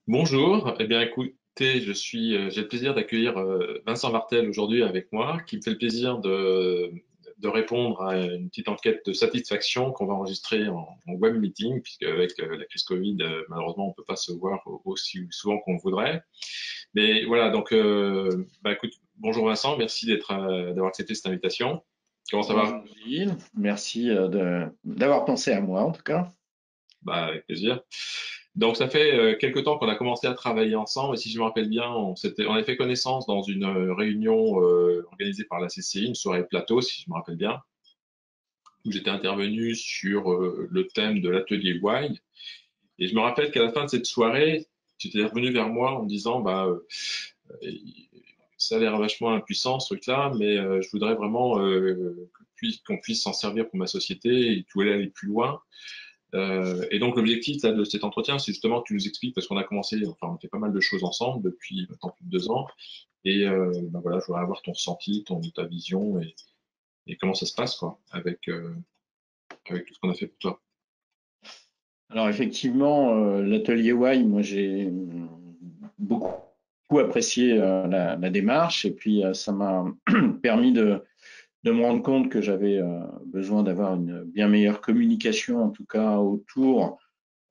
Bonjour, eh bien écoutez, j'ai le plaisir d'accueillir Vincent Vartel aujourd'hui avec moi, qui me fait le plaisir de répondre à une petite enquête de satisfaction qu'on va enregistrer en web meeting, puisque avec la crise Covid, malheureusement, on ne peut pas se voir aussi souvent qu'on le voudrait. Mais voilà, donc écoute, bonjour Vincent, merci d'avoir accepté cette invitation. Comment ça Bonjour va? Gilles, merci d'avoir pensé à moi en tout cas. Bah, avec plaisir. Donc, ça fait quelque temps qu'on a commencé à travailler ensemble. Et si je me rappelle bien, on a fait connaissance dans une réunion organisée par la CCI, une soirée plateau, si je me rappelle bien, où j'étais intervenu sur le thème de l'atelier Why. Et je me rappelle qu'à la fin de cette soirée, tu étais revenu vers moi en me disant, euh, ça a l'air vachement impuissant ce truc-là, mais je voudrais vraiment qu'on puisse s'en servir pour ma société et tu voulais aller plus loin. Et donc l'objectif là, de cet entretien, c'est justement que tu nous expliques, parce qu'on a commencé, enfin on fait pas mal de choses ensemble depuis maintenant plus de 2 ans, et voilà, je voudrais avoir ton ressenti, ta vision, et comment ça se passe quoi, avec tout ce qu'on a fait pour toi. Alors effectivement, l'atelier Y, moi j'ai beaucoup apprécié la démarche et puis ça m'a permis de me rendre compte que j'avais besoin d'avoir une bien meilleure communication, en tout cas autour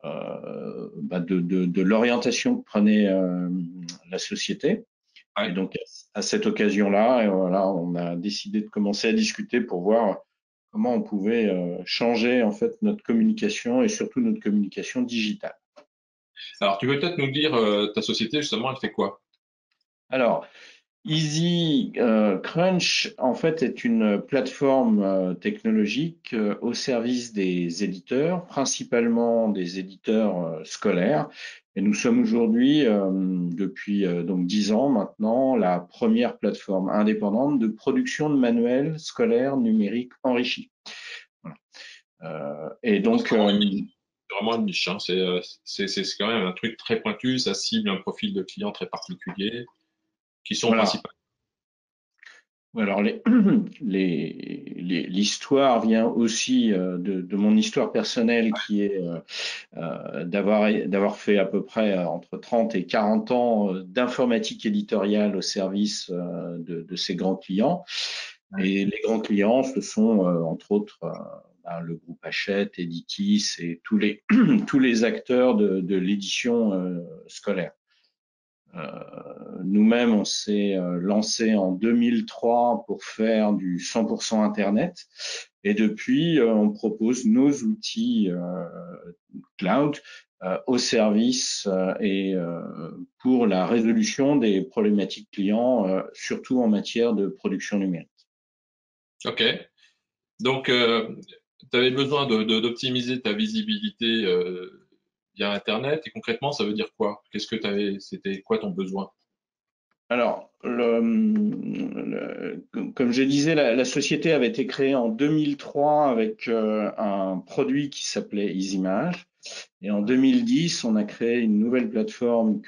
de l'orientation que prenait la société. Et Ouais. donc, à cette occasion-là, voilà, on a décidé de commencer à discuter pour voir comment on pouvait changer en fait notre communication et surtout notre communication digitale. Alors tu peux peut-être nous dire ta société justement, elle fait quoi? Alors, Easy Crunch, en fait, est une plateforme technologique au service des éditeurs, principalement des éditeurs scolaires. Et nous sommes aujourd'hui, depuis donc 10 ans maintenant, la première plateforme indépendante de production de manuels scolaires numériques enrichis. Voilà. Et C'est donc, vraiment une niche. C'est vraiment une niche, hein. C'est quand même un truc très pointu, ça cible un profil de client très particulier, qui sont voilà. principaux. Alors l'histoire vient aussi de mon histoire personnelle qui est d'avoir fait à peu près entre 30 et 40 ans d'informatique éditoriale au service de ces grands clients. Et les grands clients, ce sont entre autres le groupe Hachette, Editis et tous les acteurs de l'édition scolaire. Nous-mêmes, on s'est lancé en 2003 pour faire du 100% Internet. Et depuis, on propose nos outils cloud au service et pour la résolution des problématiques clients, surtout en matière de production numérique. Ok. Donc, tu avais besoin d'optimiser ta visibilité via Internet. Et concrètement, ça veut dire quoi? C'était quoi ton besoin? Alors, comme je disais, la société avait été créée en 2003 avec un produit qui s'appelait EasyMage. Et en 2010, on a créé une nouvelle plateforme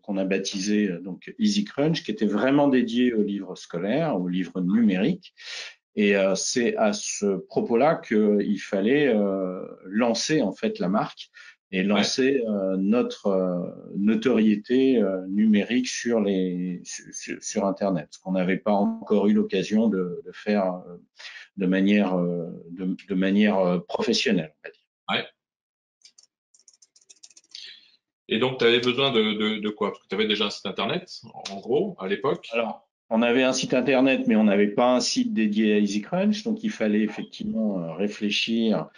qu'on a baptisée donc EasyCrunch, qui était vraiment dédiée aux livres scolaires, aux livres numériques. Et c'est à ce propos-là qu'il fallait lancer en fait la marque et Ouais. lancer notre notoriété numérique sur Internet, ce qu'on n'avait pas encore eu l'occasion de faire de manière professionnelle, on va dire. Ouais. Et donc, tu avais besoin de quoi? Parce que tu avais déjà un site internet, en gros, à l'époque. Alors, on avait un site internet, mais on n'avait pas un site dédié à EasyCrunch, donc il fallait effectivement réfléchir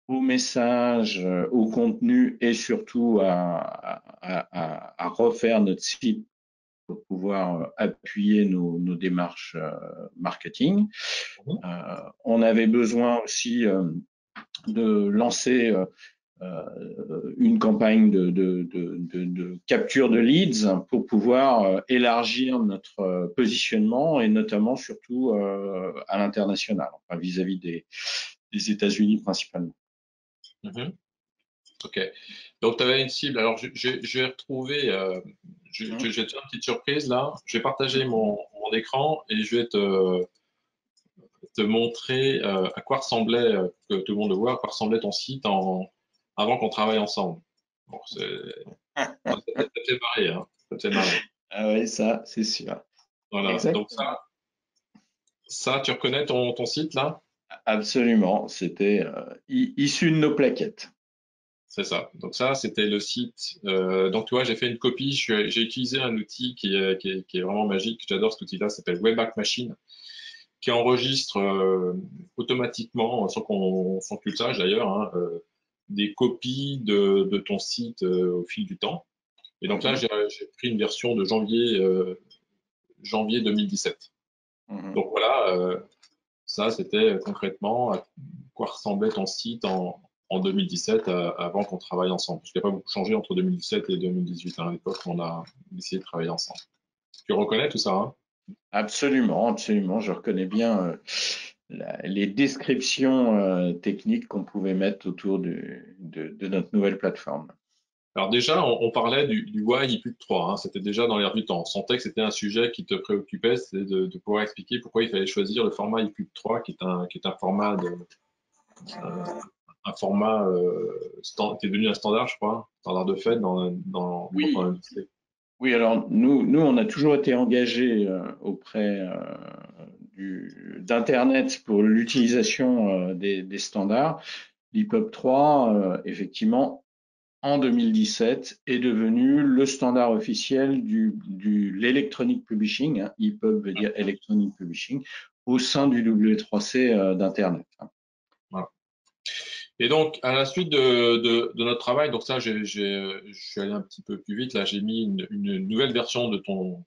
au message, au contenu et surtout à refaire notre site pour pouvoir appuyer nos démarches marketing. Mhm. On avait besoin aussi de lancer une campagne de capture de leads pour pouvoir élargir notre positionnement et notamment surtout à l'international, enfin, vis-à-vis des États-Unis principalement. Mhm. Ok. Donc, tu avais une cible. Alors, je vais retrouver, je vais te faire une petite surprise là. Je vais partager mon écran et je vais te montrer à quoi ressemblait, que tout le monde le voit, à quoi ressemblait ton site avant qu'on travaille ensemble. Bon, ça te fait marrer, hein. Ça te fait marrer. Ah ouais, ça, c'est sûr. Voilà. Donc Exactement. ça, tu reconnais ton site là? Absolument. C'était issu de nos plaquettes. C'est ça. Donc ça, c'était le site. Donc tu vois, j'ai fait une copie. J'ai utilisé un outil qui est vraiment magique. J'adore cet outil-là. Ça s'appelle Webback Machine, qui enregistre automatiquement, sans que tu le saches d'ailleurs, hein, des copies de ton site au fil du temps. Et donc là, Mhm, j'ai pris une version de janvier 2017. mhm. Donc voilà, ça, c'était concrètement à quoi ressemblait ton site en 2017 avant qu'on travaille ensemble. Parce qu'il n'y a pas beaucoup changé entre 2017 et 2018, hein, à l'époque où on a essayé de travailler ensemble. Tu reconnais tout ça, hein? Absolument, absolument. Je reconnais bien les descriptions techniques qu'on pouvait mettre autour de notre nouvelle plateforme. Alors déjà, on parlait du why IPUC3, hein, c'était déjà dans l'air du temps. On sentait que c'était un sujet qui te préoccupait, c'était de pouvoir expliquer pourquoi il fallait choisir le format IPUC3, qui est un format qui est devenu un standard, je crois, standard de fait dans Oui, l'industrie. oui. Alors nous, on a toujours été engagés auprès d'Internet pour l'utilisation des standards. L'EPUB 3, effectivement, en 2017, est devenu le standard officiel l'Electronic Publishing. Hein, EPUB veut dire Electronic Publishing, au sein du W3C d'Internet. Hein. Voilà. Et donc, à la suite de notre travail, donc ça, je suis allé un petit peu plus vite. Là, j'ai mis une nouvelle version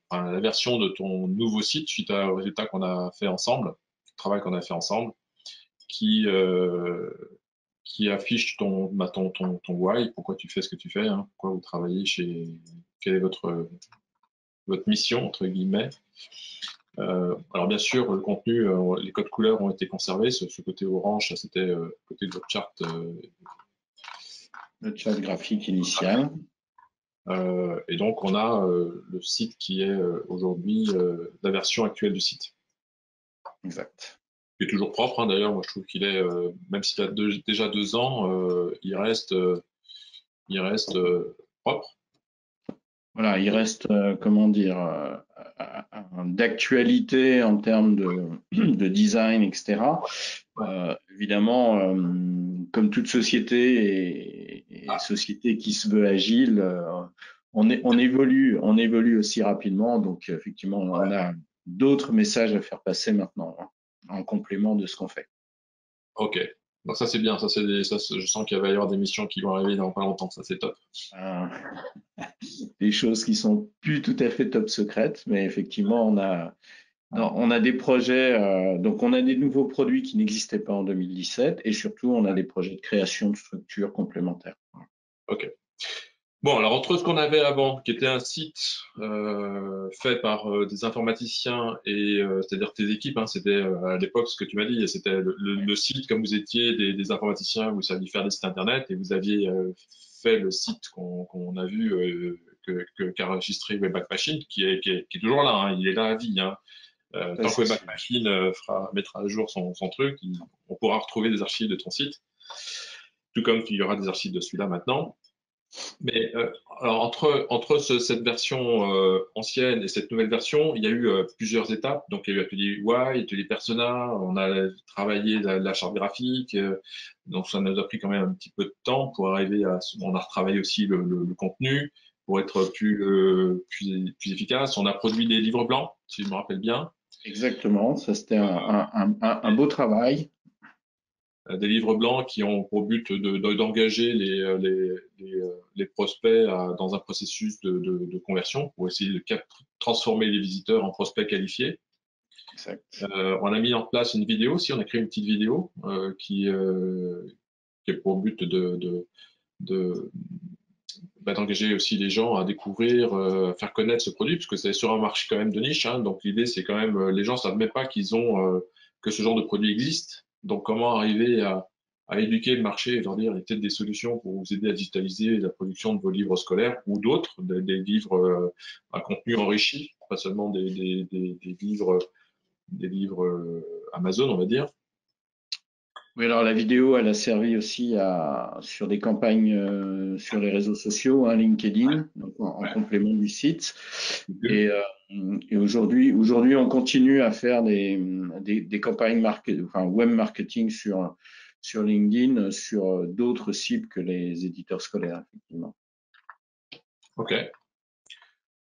enfin, la version de ton nouveau site suite au résultat qu'on a fait ensemble, le travail qu'on a fait ensemble, qui, euh, qui affiche ton why, pourquoi tu fais ce que tu fais, hein, pourquoi vous travaillez quelle est votre mission, entre guillemets. Alors bien sûr, le contenu, les codes couleurs ont été conservés. Ce côté orange, ça c'était côté de votre chart. Le chat graphique initial. Et donc on a le site qui est aujourd'hui la version actuelle du site. Exact. Il est toujours propre, hein, d'ailleurs. Moi, je trouve qu'il est, même s'il a déjà 2 ans, il reste propre. Voilà, il Et, reste, comment dire, d'actualité en termes de design, etc. ouais. Évidemment, comme toute société et Ah, société qui se veut agile, on évolue aussi rapidement. Donc, effectivement, on a d'autres messages à faire passer maintenant, hein, en complément de ce qu'on fait. ok. Donc ça c'est bien. Je sens qu'il va y avoir des missions qui vont arriver dans pas longtemps. Ça c'est top. Euh, des choses qui sont plus tout à fait top secrètes, mais effectivement, non, on a des projets, donc on a des nouveaux produits qui n'existaient pas en 2017 et surtout on a des projets de création de structures complémentaires. Ok. Bon, alors entre ce qu'on avait avant, qui était un site fait par des informaticiens et c'est-à-dire tes équipes, hein, c'était à l'époque ce que tu m'as dit, c'était le site comme vous étiez des informaticiens, vous saviez faire des sites internet et vous aviez fait le site qu'on a vu qu'a enregistré Webback Machine, qui est toujours là, hein, il est là à vie. Hein. Ça, Tant que c'est Webback sûr. Machine mettra à jour son truc, on pourra retrouver des archives de ton site, tout comme il y aura des archives de celui-là maintenant. Mais alors cette version ancienne et cette nouvelle version, il y a eu plusieurs étapes. Donc il y a eu atelier UI, atelier persona, on a travaillé la charte graphique, donc ça nous a pris quand même un petit peu de temps pour arriver on a retravaillé aussi le contenu pour être plus efficace. On a produit des livres blancs, si je me rappelle bien. Exactement, ça c'était Euh, un beau travail. des livres blancs qui ont pour but d'engager les prospects dans un processus de conversion pour essayer de transformer les visiteurs en prospects qualifiés. Exact. On a mis en place une vidéo aussi, on a créé une petite vidéo qui est pour but de d'engager aussi les gens à découvrir, à faire connaître ce produit, parce que c'est sur un marché quand même de niche. Hein, donc l'idée, c'est quand même, les gens ne savent même pas que ce genre de produit existe. Donc comment arriver à éduquer le marché et leur dire, il y a peut-être des solutions pour vous aider à digitaliser la production de vos livres scolaires ou d'autres, des livres à contenu enrichi, pas seulement des livres Amazon, on va dire. Oui, alors la vidéo, elle a servi aussi sur des campagnes sur les réseaux sociaux, hein, LinkedIn, donc en Ouais. complément du site. YouTube. Et, et aujourd'hui, on continue à faire des campagnes enfin, web marketing sur LinkedIn, sur d'autres cibles que les éditeurs scolaires, effectivement. Ok.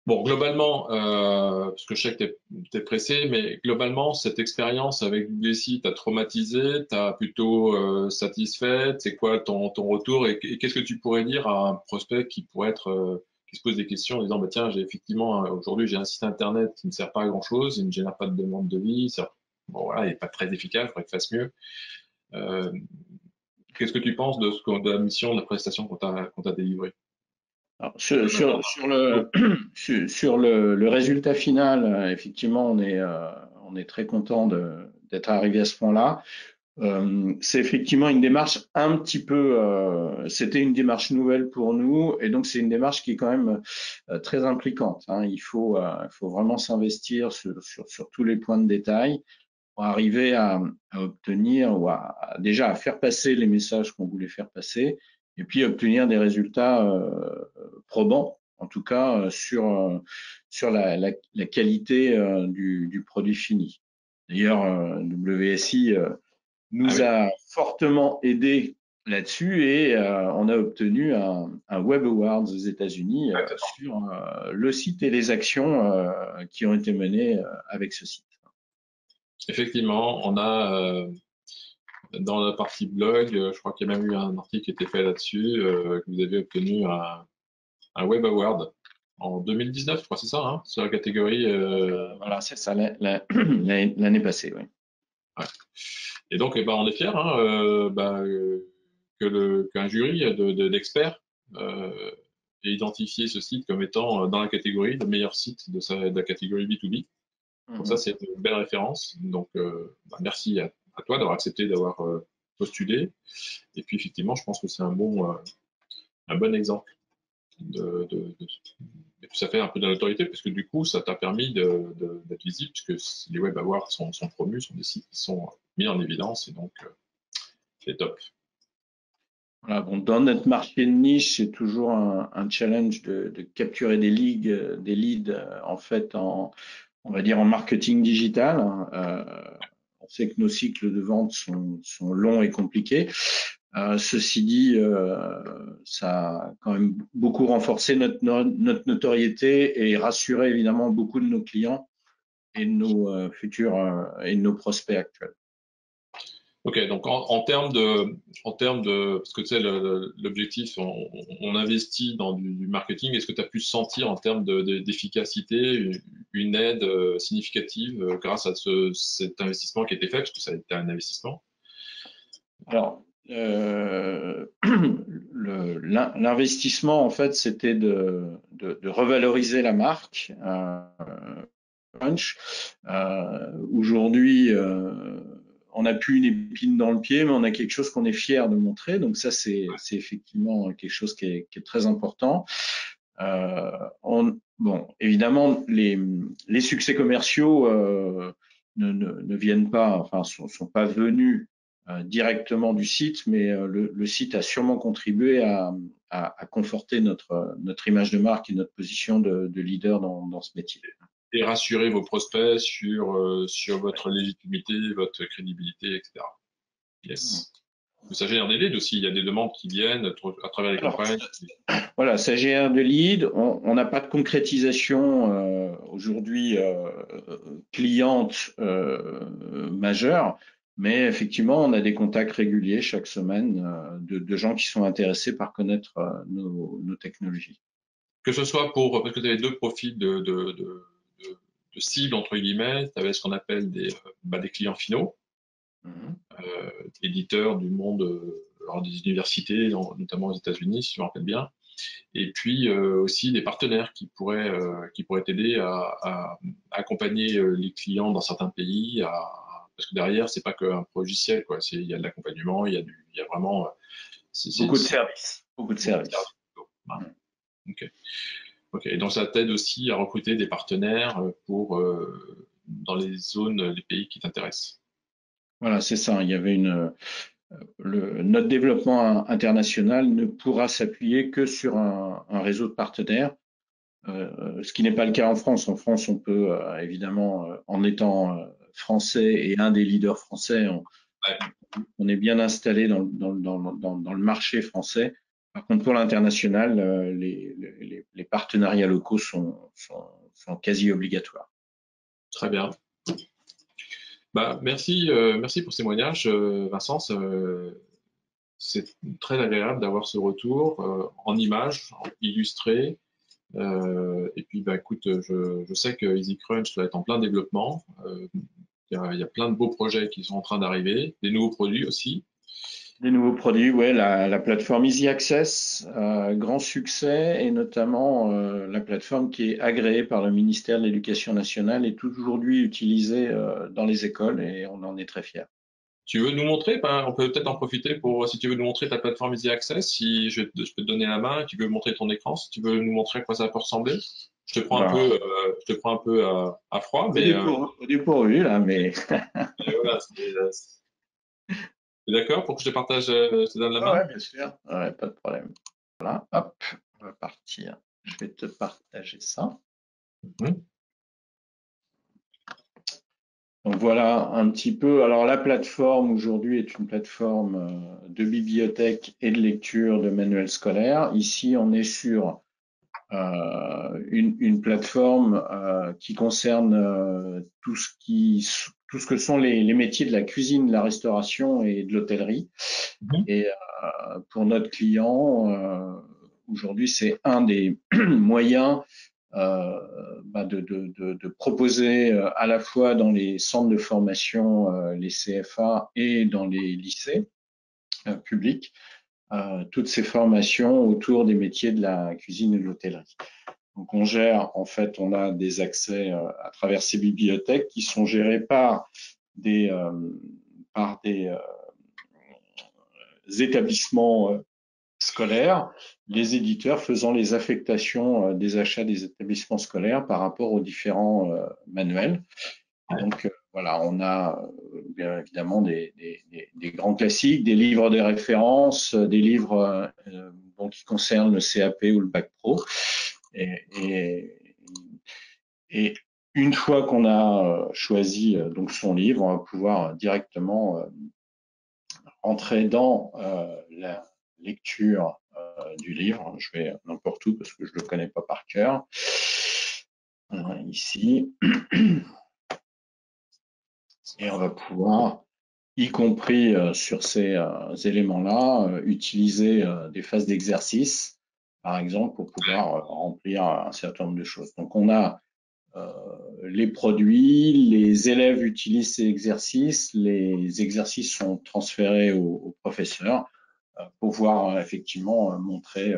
Bon, globalement, parce que je sais que tu es pressé, mais globalement, cette expérience avec WC t'a traumatisé, t'as plutôt satisfait, c'est quoi ton retour et qu'est-ce que tu pourrais dire à un prospect qui pourrait être, qui se pose des questions en disant, bah, tiens, j'ai effectivement, aujourd'hui, j'ai un site internet qui ne sert pas à grand-chose, il ne génère pas de demande de vie, bon, voilà, il n'est pas très efficace, il faudrait qu'il fasse mieux. Euh, Qu'est-ce que tu penses de la mission, de la prestation qu'on t'a délivrée? Alors, sur le résultat final, effectivement, on est très content d'être arrivé à ce point-là. C'est effectivement une démarche un petit peu, c'était une démarche nouvelle pour nous, et donc c'est une démarche qui est quand même très impliquante, hein. Il faut vraiment s'investir sur tous les points de détail pour arriver à obtenir ou déjà à faire passer les messages qu'on voulait faire passer, et puis obtenir des résultats probants, en tout cas sur la qualité du produit fini. D'ailleurs, WSI Ah nous oui, a fortement aidé là-dessus, et on a obtenu un Web Awards aux États-Unis sur le site et les actions qui ont été menées avec ce site. effectivement, on a dans la partie blog, je crois qu'il y a même eu un article qui était fait là-dessus, que vous avez obtenu un Web Award en 2019, je crois, c'est ça, hein, sur la catégorie. Voilà, c'est ça, l'année passée, oui. Ouais. Et donc, eh ben, on est fiers hein, qu'un jury d'experts ait identifié ce site comme étant dans la catégorie, le meilleur site de la catégorie B2B. Donc ça, Mhm. c'est une belle référence. Donc, merci à toi d'avoir accepté d'avoir postulé. Et puis, effectivement, je pense que c'est un bon exemple et puis ça fait un peu de notoriété parce que du coup, ça t'a permis d'être visible puisque les Web Awards sont promus, sont des sites qui sont mis en évidence et donc c'est top. Voilà, bon, dans notre marché de niche, c'est toujours un challenge de capturer des leads en fait, on va dire en marketing digital, hein. On sait que nos cycles de vente sont longs et compliqués. Ceci dit, ça a quand même beaucoup renforcé notre notoriété et rassuré évidemment beaucoup de nos clients et de nos futurs et de nos prospects actuels. Ok, donc en termes de, parce que tu sais, l'objectif, on investit dans du marketing. Est-ce que tu as pu sentir en termes d'efficacité une aide significative grâce à cet investissement qui a été fait, parce que ça a été un investissement? Alors, l'investissement, en fait, c'était de revaloriser la marque Crunch. Aujourd'hui, on n'a plus une épine dans le pied, mais on a quelque chose qu'on est fier de montrer. Donc ça, c'est effectivement quelque chose qui est très important. Bon, évidemment, les succès commerciaux ne viennent pas, enfin, sont pas venus directement du site, mais le site a sûrement contribué à conforter notre image de marque et notre position de leader dans ce métier. Et rassurer vos prospects sur votre légitimité, votre crédibilité, etc. Yes. Mais ça génère des leads aussi. Il y a des demandes qui viennent à travers les Alors, campagnes. voilà, ça gère de lead. On n'a pas de concrétisation aujourd'hui cliente majeure, mais effectivement, on a des contacts réguliers chaque semaine de gens qui sont intéressés par connaître nos technologies. Que ce soit parce que tu avais deux profils de cibles, entre guillemets. Tu avais ce qu'on appelle des clients finaux, Mhm. éditeurs du monde, alors des universités, notamment aux États-Unis, si je me rappelle bien. Et puis aussi des partenaires qui pourraient t'aider à accompagner les clients dans certains pays, parce que derrière, c'est pas qu'un logiciel, quoi. Il y a de l'accompagnement, il y a vraiment, Beaucoup de services. Beaucoup de beaucoup de services. services. Voilà. Ok. Ok. Et donc ça t'aide aussi à recruter des partenaires dans les zones, les pays qui t'intéressent. Voilà, c'est ça. Il y avait notre développement international ne pourra s'appuyer que sur un réseau de partenaires, ce qui n'est pas le cas en France. En France, on peut évidemment, en étant français et un des leaders français, Ouais. on est bien installé dans le marché français. Par contre, pour l'international, les partenariats locaux sont quasi obligatoires. Très bien. Bah, merci pour ces témoignages, Vincent. C'est très agréable d'avoir ce retour en images, illustré. Et puis, bah, écoute, je sais que EasyCrunch doit être en plein développement. Il y a plein de beaux projets qui sont en train d'arriver, des nouveaux produits aussi. Des nouveaux produits, ouais, la plateforme Easy Access, grand succès, et notamment la plateforme qui est agréée par le ministère de l'Éducation nationale est aujourd'hui utilisée dans les écoles et on en est très fiers. Tu veux nous montrer, ben, on peut peut-être en profiter pour, si tu veux nous montrer ta plateforme Easy Access, si je peux te donner la main, tu veux montrer ton écran, si tu veux nous montrer à quoi ça peut ressembler. Voilà. Je te prends un peu à froid, mais Au dépourvu, là, mais voilà, t'es d'accord pour que je te partage, je te donne la main? ouais, bien sûr, ouais, pas de problème. Voilà, hop, on va partir. Je vais te partager ça. Mhm. Donc voilà un petit peu. Alors la plateforme aujourd'hui est une plateforme de bibliothèque et de lecture de manuels scolaires. Ici, on est sur une plateforme qui concerne tout ce que sont les métiers de la cuisine, de la restauration et de l'hôtellerie. Mhm. Et pour notre client, aujourd'hui, c'est un des moyens de proposer à la fois dans les centres de formation, les CFA, et dans les lycées publics, toutes ces formations autour des métiers de la cuisine et de l'hôtellerie. Donc on gère, en fait, on a des accès à travers ces bibliothèques qui sont gérées par des établissements scolaires, les éditeurs faisant les affectations des achats des établissements scolaires par rapport aux différents manuels. Et Ouais. donc, voilà, on a bien évidemment des grands classiques, des livres de référence, des livres qui concernent le CAP ou le Bac Pro. Et, et, et une fois qu'on a choisi donc son livre, on va pouvoir directement entrer dans la lecture du livre. Je vais n'importe où parce que je ne le connais pas par cœur. Ici. Et on va pouvoir, y compris sur ces éléments-là, utiliser des phases d'exercice, par exemple, pour pouvoir remplir un certain nombre de choses. Donc on a les produits, les élèves utilisent ces exercices, les exercices sont transférés au professeur pour pouvoir effectivement montrer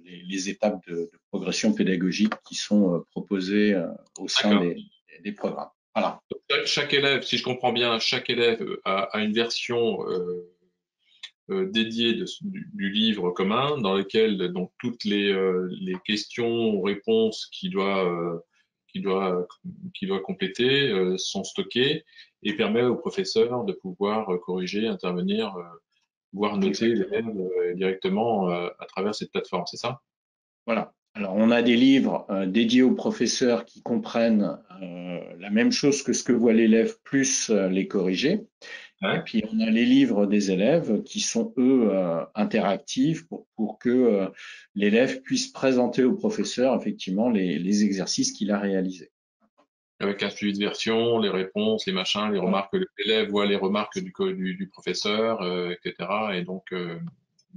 les étapes de progression pédagogique qui sont proposées au sein D'accord. des programmes. Voilà. Chaque élève, si je comprends bien, chaque élève a une version dédiée du livre commun dans lequel donc toutes les questions, réponses qu'il doit, qu'il doit compléter sont stockées et permet au professeur de pouvoir corriger, intervenir, voire noter Exactement. l'élève directement à travers cette plateforme, c'est ça? Voilà. Alors, on a des livres dédiés aux professeurs qui comprennent la même chose que ce que voit l'élève, plus les corrigés. Et Ouais. puis, on a les livres des élèves qui sont, eux, interactifs pour que l'élève puisse présenter au professeur, effectivement, les exercices qu'il a réalisés. Avec un suivi de version, les réponses, les machins, les Voilà. remarques, l'élève voit les remarques du professeur, etc. Et donc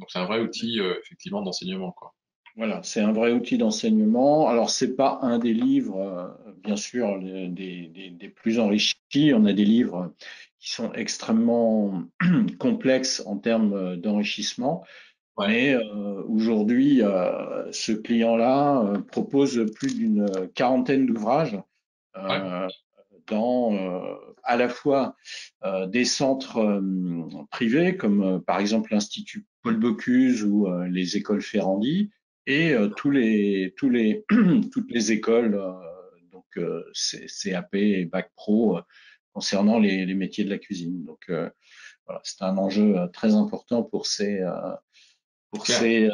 c'est un vrai outil effectivement d'enseignement, quoi. Voilà, c'est un vrai outil d'enseignement. Alors, c'est pas un des livres, bien sûr, des plus enrichis. On a des livres qui sont extrêmement complexes en termes d'enrichissement. Ouais, Mais aujourd'hui, ce client-là propose plus d'une quarantaine d'ouvrages ouais, euh, dans à la fois des centres privés, comme par exemple l'Institut Paul Bocuse ou les écoles Ferrandi, et toutes les écoles, donc CAP et Bac Pro, concernant les métiers de la cuisine. Donc, Voilà, c'est un enjeu très important pour Clair. ces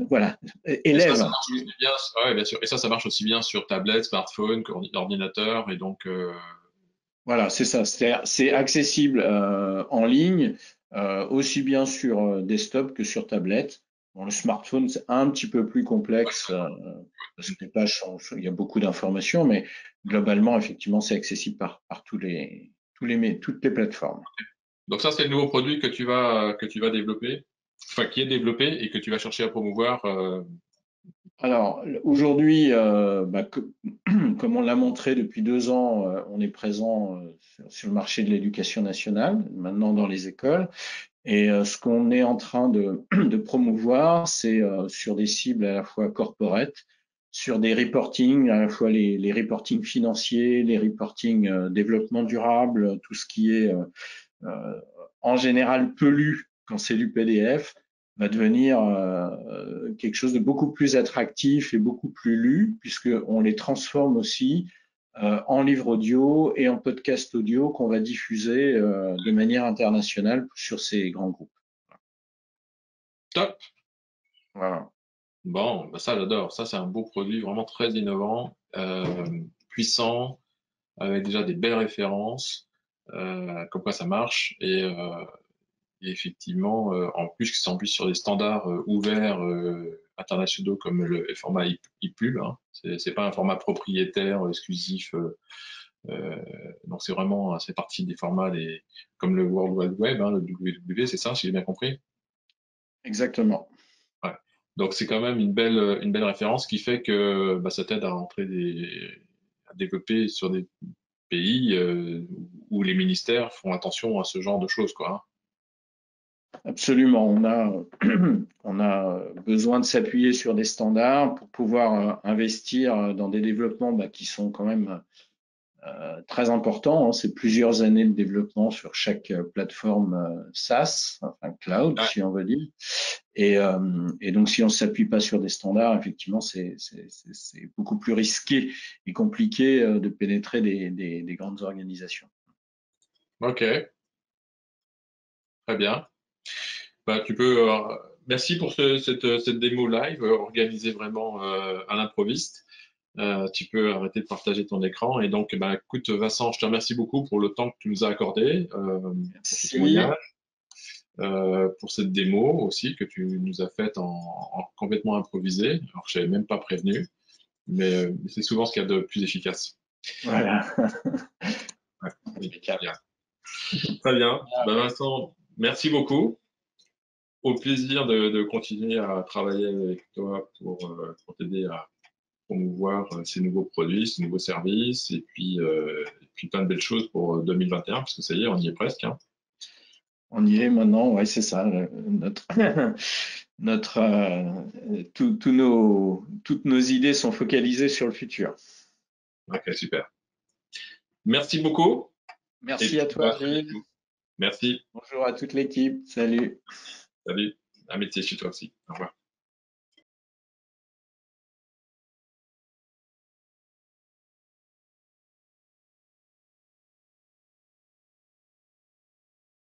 voilà, Et ça, élèves. ça marche aussi bien. Ouais, bien sûr. Et ça marche aussi bien sur tablette, smartphone, ordinateur. Et donc, Voilà, c'est ça. C'est accessible en ligne, aussi bien sur desktop que sur tablette. Bon, le smartphone, c'est un petit peu plus complexe parce que les pages il y a beaucoup d'informations, mais globalement, effectivement, c'est accessible par toutes les plateformes. donc ça, c'est le nouveau produit que tu vas développer, enfin, qui est développé et que tu vas chercher à promouvoir. Alors, aujourd'hui, comme on l'a montré depuis 2 ans, on est présent sur le marché de l'éducation nationale, maintenant dans les écoles. Et ce qu'on est en train de promouvoir, c'est sur des cibles à la fois corporate, sur des reporting, à la fois les reporting financiers, les reporting développement durable, tout ce qui est euh, en général peu lu quand c'est du PDF, va devenir quelque chose de beaucoup plus attractif et beaucoup plus lu, puisqu'on les transforme aussi en livre audio et en podcast audio qu'on va diffuser de manière internationale sur ces grands groupes. Top. Voilà. Bon, bah ça, j'adore. Ça, c'est un beau produit vraiment très innovant, puissant, avec déjà des belles références, comme quoi ça marche. Et effectivement, en plus sur des standards ouverts internationaux comme le format EPUB, hein. C'est pas un format propriétaire exclusif. Donc c'est vraiment, c'est partie des formats comme le World Wide Web, hein, le WWW, c'est ça, si j'ai bien compris. Exactement. Ouais. Donc c'est quand même une belle référence qui fait que bah, ça t'aide à à développer sur des pays où les ministères font attention à ce genre de choses, quoi, hein. Absolument. On a besoin de s'appuyer sur des standards pour pouvoir investir dans des développements qui sont quand même très important, hein. C'est plusieurs années de développement sur chaque plateforme SaaS, enfin cloud, Ouais. si on veut dire. Et donc, si on ne s'appuie pas sur des standards, effectivement, c'est beaucoup plus risqué et compliqué de pénétrer des grandes organisations. Ok, très bien. Bah, merci pour cette démo live organisée vraiment à l'improviste. Tu peux arrêter de partager ton écran. Et donc, bah, écoute, Vincent, je te remercie beaucoup pour le temps que tu nous as accordé, pour ce Merci. témoignage, pour cette démo aussi que tu nous as faite complètement improvisée. Alors, je savais même pas prévenu, mais c'est souvent ce qu'il y a de plus efficace. Voilà. Ouais, oui, Impeccable. bien. Très bien. Bah, Vincent, merci beaucoup. Au plaisir de continuer à travailler avec toi pour t'aider à promouvoir ces nouveaux produits, ces nouveaux services, et puis plein de belles choses pour 2021, parce que ça y est, on y est presque, hein. On y est maintenant, ouais, c'est ça. Notre, toutes nos idées sont focalisées sur le futur. Ok, super. Merci beaucoup, et Merci à puis bah, toi, à très Gilles. bientôt. Merci. Bonjour à toute l'équipe. Salut. Salut. Un métier chez toi aussi. Au revoir.